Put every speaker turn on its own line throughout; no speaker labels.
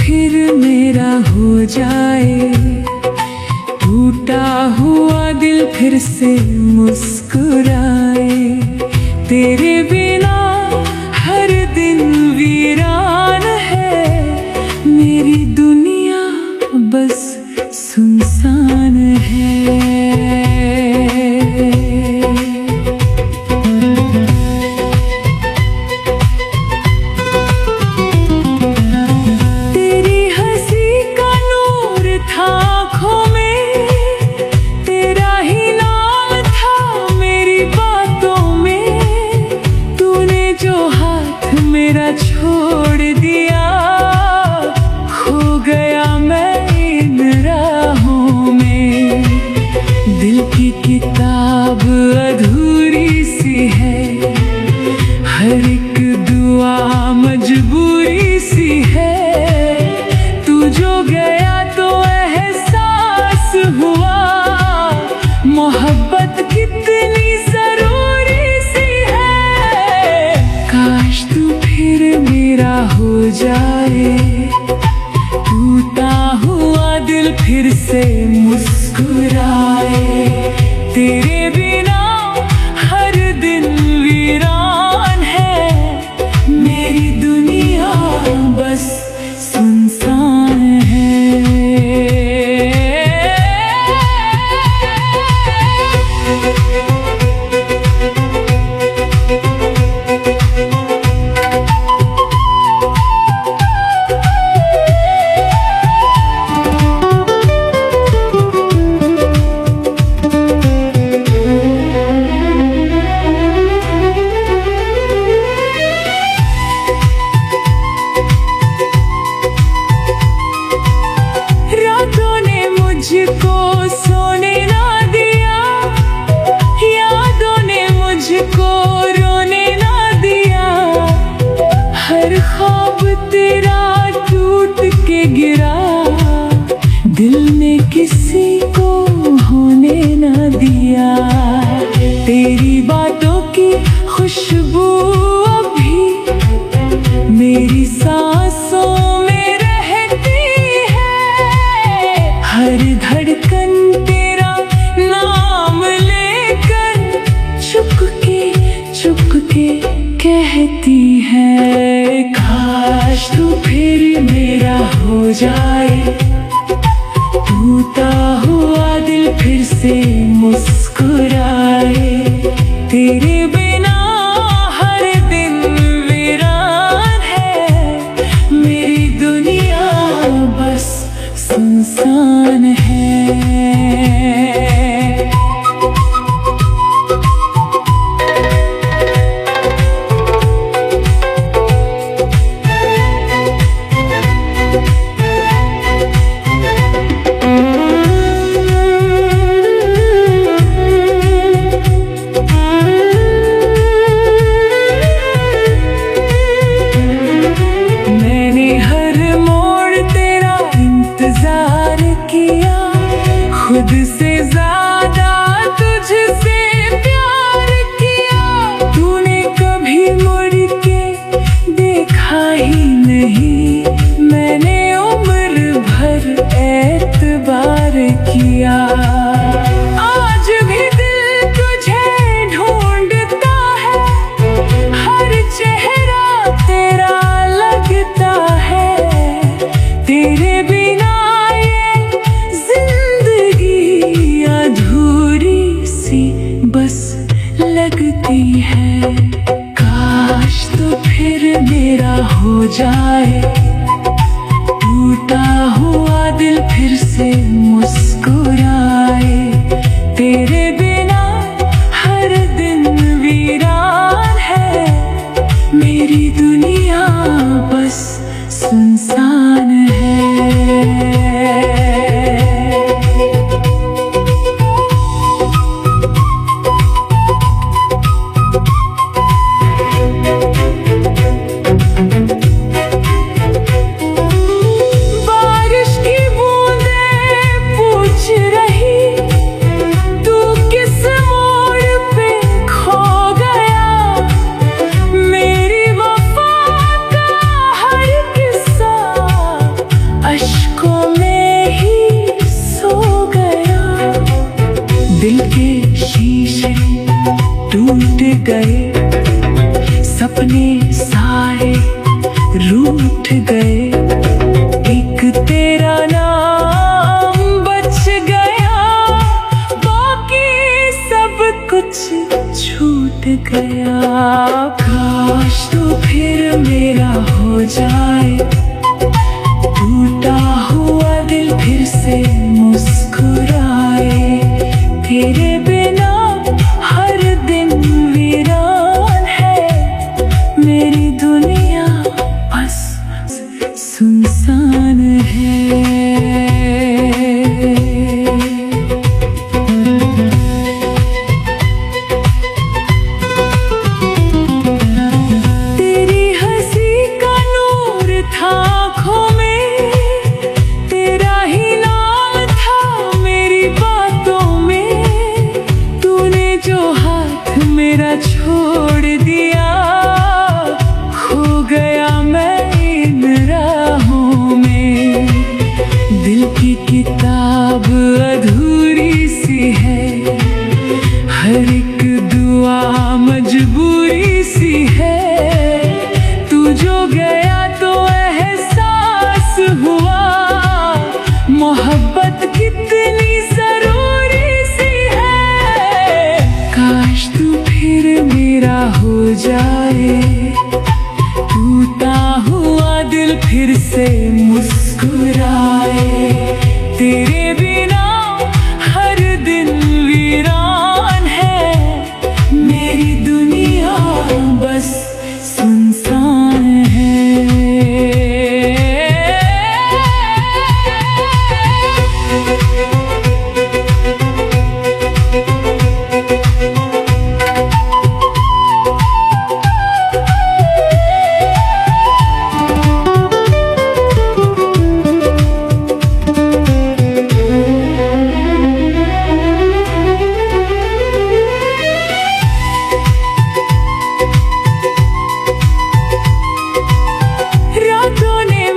फिर मेरा हो जाए, टूटा हुआ दिल फिर से मुस्कुराए। तेरे बिना हर दिन वीरान है, मेरी दुनिया बस सुनसान है। तेरी हंसी का नूर था आँखों में, तेरा ही नाम था मेरी बातों में। तूने जो हाथ मेरा छोड़ दिया, खो गया मैं इन राहों में। दिल की किताब अधूरी सी है, हर एक दुआ मजबूरी सी है। तू जो गया तो एहसास हुआ, मोहब्बत कितनी जरूरी सी है। काश तू फिर मेरा हो जाए, टूटा हुआ दिल फिर से मुस्कुराए। तेरे बिना हर दिन वीरान है, मेरी दुनिया बस सुनसान है। मुझको सोने ना दिया, यादों ने मुझको रोने ना दिया। हर ख्वाब तेरा टूट के गिरा, दिल ने किसी को होने ना दिया। तेरी बातों की खुशबू अभी मेरी सांसों में रहती है। हर धड़कन तेरा नाम लेकर चुपके कहती है। काश तू फिर मेरा हो जाए, टूटा हुआ दिल फिर से मुस्कुराए। तेरे बिना हर दिन वीरान है, मेरी दुनिया बस सुनसान है। खुद से ज्यादा तुझसे प्यार किया, तूने कभी मुड़ के देखा ही नहीं। मैंने उम्र भर एतबार किया, आज भी दिल तुझे ढूंढता है। हर चेहरा तेरा लगता है, तेरे बिना बस लगती है। काश तो फिर मेरा हो जाए, टूटा हुआ दिल फिर से मुस्कुराए। तेरे बिना हर दिन वीरान है, मेरी दुनिया बस सुनसान है। बारिश की बूंदें पूछ रही हो जाए, टूटा हुआ दिल फिर से मुस्कुराए। तेरे बिना हर दिन वीरान है, मेरी दुनिया बस सुनसान है। मेरा छोड़ दिया, खो गया मैं इन राहों में। दिल की किताब अधूरी सी है, हर एक दुआ मजबूरी सी है। तू जो गया तो एहसास हुआ, मोहब्बत कितनी जरूरी सी है। काश तू फिर मेरा हो जाए, टूटा हुआ दिल फिर से मुस्कुराए। तेरे बिना हर दिन वीरान है, मेरी दुनिया बस सुनसान है।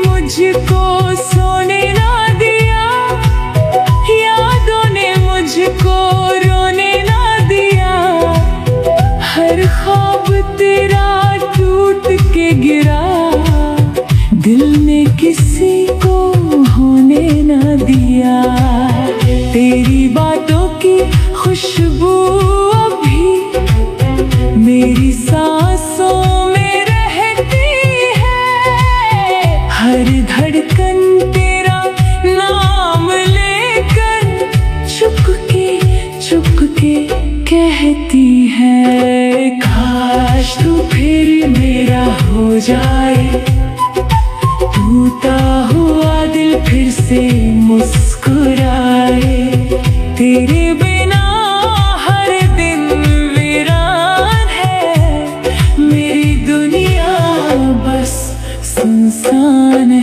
मुझको सोने ना दिया, यादों ने मुझको रोने ना दिया। हर ख्वाब तेरा टूट के गिरा, दिल ने किसी को होने ना दिया। तेरी बातों की खुशबू अभी मेरी सांसों में रहती है। हर धड़कन तेरा नाम लेकर चुपके कहती है। काश तू फिर मेरा हो जाए, टूटा हुआ दिल फिर से मुस्कुराए। तेरे बिना हर दिन वीरान है, मेरी दुनिया बस सुनसान है।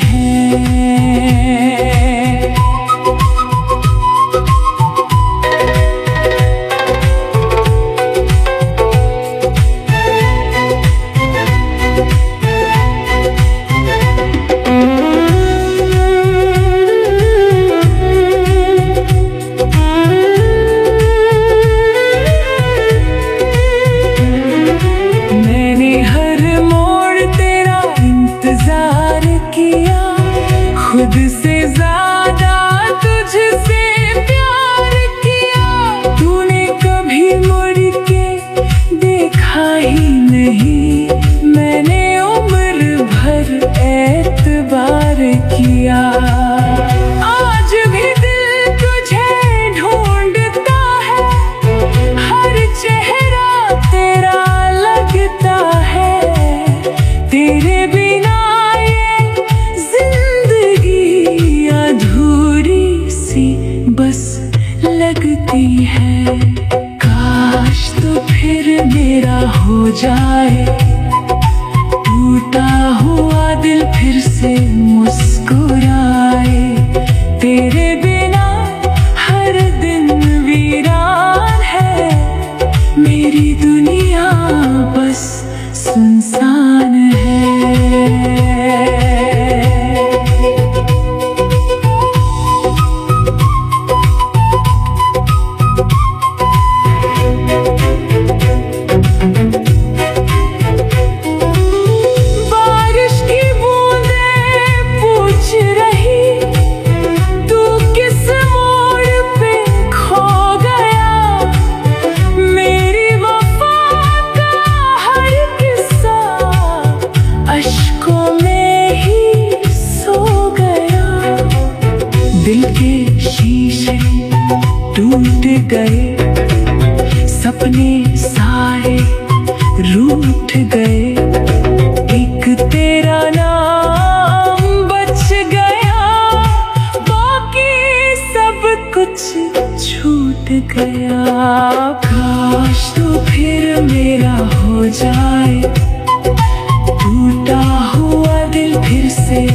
खुद से ज्यादा तुझसे प्यार किया, तूने कभी मुड़ के देखा ही नहीं। मैंने उम्र भर एतबार किया, आज भी दिल तुझे ढूंढता है। हर चेहरा तेरा लगता है, तेरे बिना दिल के शीशे टूट गए, सपने सारे रूठ गए, एक तेरा नाम बच गया, बाकी सब कुछ छूट गया। काश तू फिर मेरा हो जाए, टूटा हुआ दिल फिर से